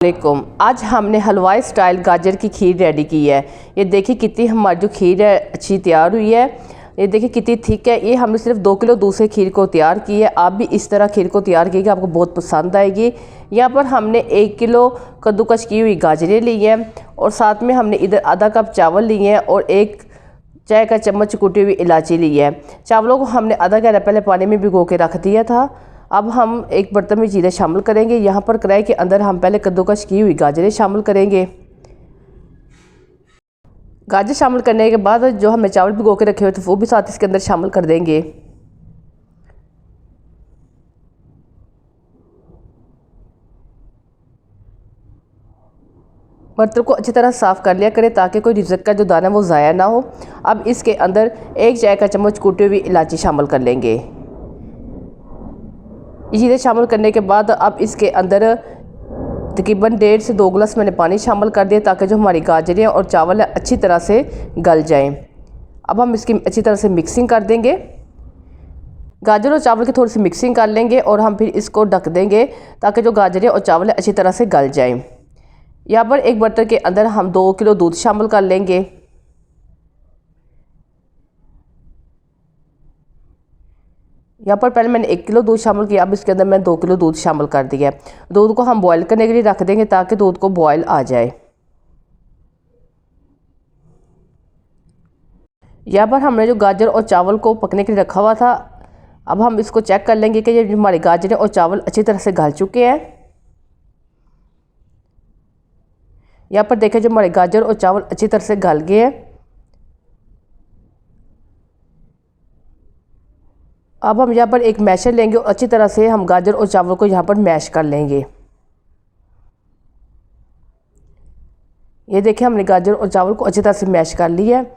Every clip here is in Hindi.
वालेकुम। आज हमने हलवाई स्टाइल गाजर की खीर रेडी की है। ये देखिए कितनी हमारी जो खीर है अच्छी तैयार हुई है। ये देखिए कितनी थिक है। ये हमने सिर्फ 2 किलो दूध से खीर को तैयार की है। आप भी इस तरह खीर को तैयार कीजिए, आपको बहुत पसंद आएगी। यहाँ पर हमने 1 किलो कद्दूकस की हुई गाजरें ली हैं और साथ में हमने इधर आधा कप चावल लिए हैं और 1 चाय का चम्मच कुटी हुई इलायची ली है। चावलों को हमने आधा घंटा पहले पानी में भिगो के रख दिया था। अब हम एक बर्तन में जीरे शामिल करेंगे। यहाँ पर कढ़ाई के अंदर हम पहले कद्दूकस की हुई गाजरें शामिल करेंगे। गाजर शामिल करने के बाद जो हमने चावल भिगो के रखे हुए थे वो भी साथ इसके अंदर शामिल कर देंगे। बर्तन को अच्छी तरह साफ़ कर लिया करें ताकि कोई रिज़्क का जो दाना वो ज़ाया ना हो। अब इसके अंदर 1 चाय का चम्मच कूटी हुई इलायची शामिल कर लेंगे। जीरे शामिल करने के बाद अब इसके अंदर तकरीबन 1.5 से 2 गिलास मैंने पानी शामिल कर दिया ताकि जो हमारी गाजरें और चावल है अच्छी तरह से गल जाएं। अब हम इसकी अच्छी तरह से मिक्सिंग कर देंगे। गाजर और चावल की थोड़ी सी मिक्सिंग कर लेंगे और हम फिर इसको ढक देंगे ताकि जो गाजरें और चावल है अच्छी तरह से गल जाएं। यहाँ पर एक बर्तन के अंदर हम 2 किलो दूध शामिल कर लेंगे। यहाँ पर पहले मैंने 1 किलो दूध शामिल किया, अब इसके अंदर मैंने 2 किलो दूध शामिल कर दिया है। दूध को हम बॉयल करने के लिए रख देंगे ताकि दूध को बॉयल आ जाए। यहाँ पर हमने जो गाजर और चावल को पकने के लिए रखा हुआ था, अब हम इसको चेक कर लेंगे कि ये हमारे गाजरें और चावल अच्छी तरह से गल चुके हैं। यहाँ पर देखें जो हमारे गाजर और चावल अच्छी तरह से गल गए हैं। अब हम यहाँ पर एक मैशर लेंगे और अच्छी तरह से हम गाजर और चावल को यहाँ पर मैश कर लेंगे। ये देखिए हमने गाजर और चावल को अच्छी तरह से मैश कर लिया है।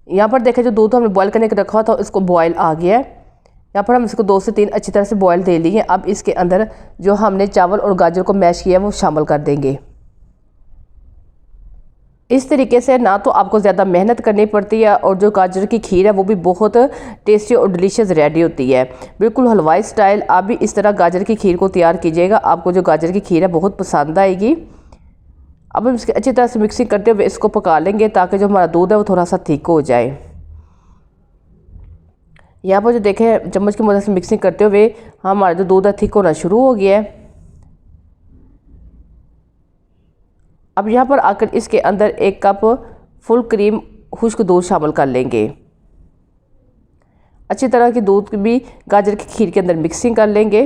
यहाँ पर देखें जो दूध हमने बॉयल करने के रखा था इसको बॉयल आ गया है। यहाँ पर हम इसको 2 से 3 अच्छी तरह से बॉयल दे लिए। अब इसके अंदर जो हमने चावल और गाजर को मैश किया है वो शामिल कर देंगे। इस तरीके से ना तो आपको ज़्यादा मेहनत करनी पड़ती है और जो गाजर की खीर है वो भी बहुत टेस्टी और डिलीशियस रेडी होती है, बिल्कुल हलवाई स्टाइल। आप भी इस तरह गाजर की खीर को तैयार कीजिएगा, आपको जो गाजर की खीर है बहुत पसंद आएगी। अब हम इसकी अच्छी तरह से मिक्सिंग करते हुए इसको पका लेंगे ताकि जो हमारा दूध है वो थोड़ा सा थिक हो जाए। यहाँ पर जो देखें चम्मच की मदद से मिक्सिंग करते हुए हमारा जो दूध है थिक होना शुरू हो गया है। अब यहाँ पर आकर इसके अंदर 1 कप फुल क्रीम खुश्क दूध शामिल कर लेंगे। अच्छी तरह की दूध भी गाजर की खीर के अंदर मिक्सिंग कर लेंगे।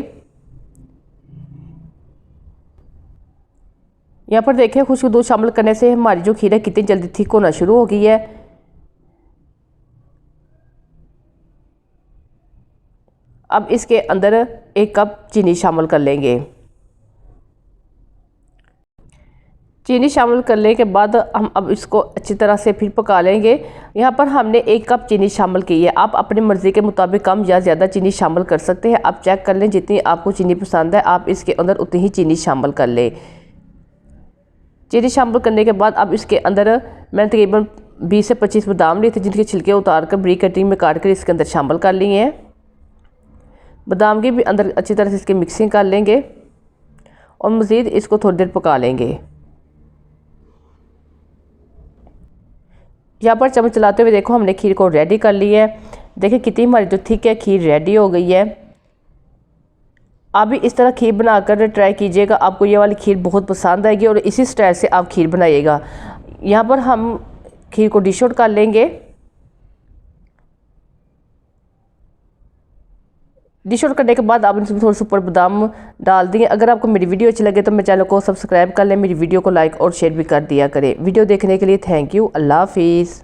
यहाँ पर देखें खुश्क दूध शामिल करने से हमारी जो खीर है कितनी जल्दी थिक होना शुरू हो गई है। अब इसके अंदर 1 कप चीनी शामिल कर लेंगे। चीनी शामिल करने के बाद हम अब इसको अच्छी तरह से फिर पका लेंगे। यहाँ पर हमने 1 कप चीनी शामिल की है। आप अपनी मर्ज़ी के मुताबिक कम या ज़्यादा चीनी शामिल कर सकते हैं। आप चेक कर लें जितनी आपको चीनी पसंद है आप इसके अंदर उतनी ही चीनी शामिल कर लें। चीनी शामिल करने के बाद अब इसके अंदर मैंने तकरीबन 20 से 25 बादाम लिए थे जिनके छिलके उतार कर बरीक कटिंग में काट कर इसके अंदर शामिल कर लिए हैं। बादाम के भी अंदर अच्छी तरह से इसकी मिक्सिंग कर लेंगे और मज़ीद इसको थोड़ी देर पका लेंगे। यहाँ पर चम्मच चलाते हुए देखो हमने खीर को रेडी कर ली है। देखिए कितनी हमारी जो थिक है खीर रेडी हो गई है। आप भी इस तरह खीर बनाकर ट्राई कीजिएगा, आपको ये वाली खीर बहुत पसंद आएगी और इसी स्टाइल से आप खीर बनाइएगा। यहाँ पर हम खीर को डिश आउट कर लेंगे। डिश आउट करने के बाद आप इसमें थोड़े से ऊपर बादाम डाल दिए। अगर आपको मेरी वीडियो अच्छी लगे तो मेरे चैनल को सब्सक्राइब कर लें, मेरी वीडियो को लाइक और शेयर भी कर दिया करें। वीडियो देखने के लिए थैंक यू। अल्लाह हाफिज़।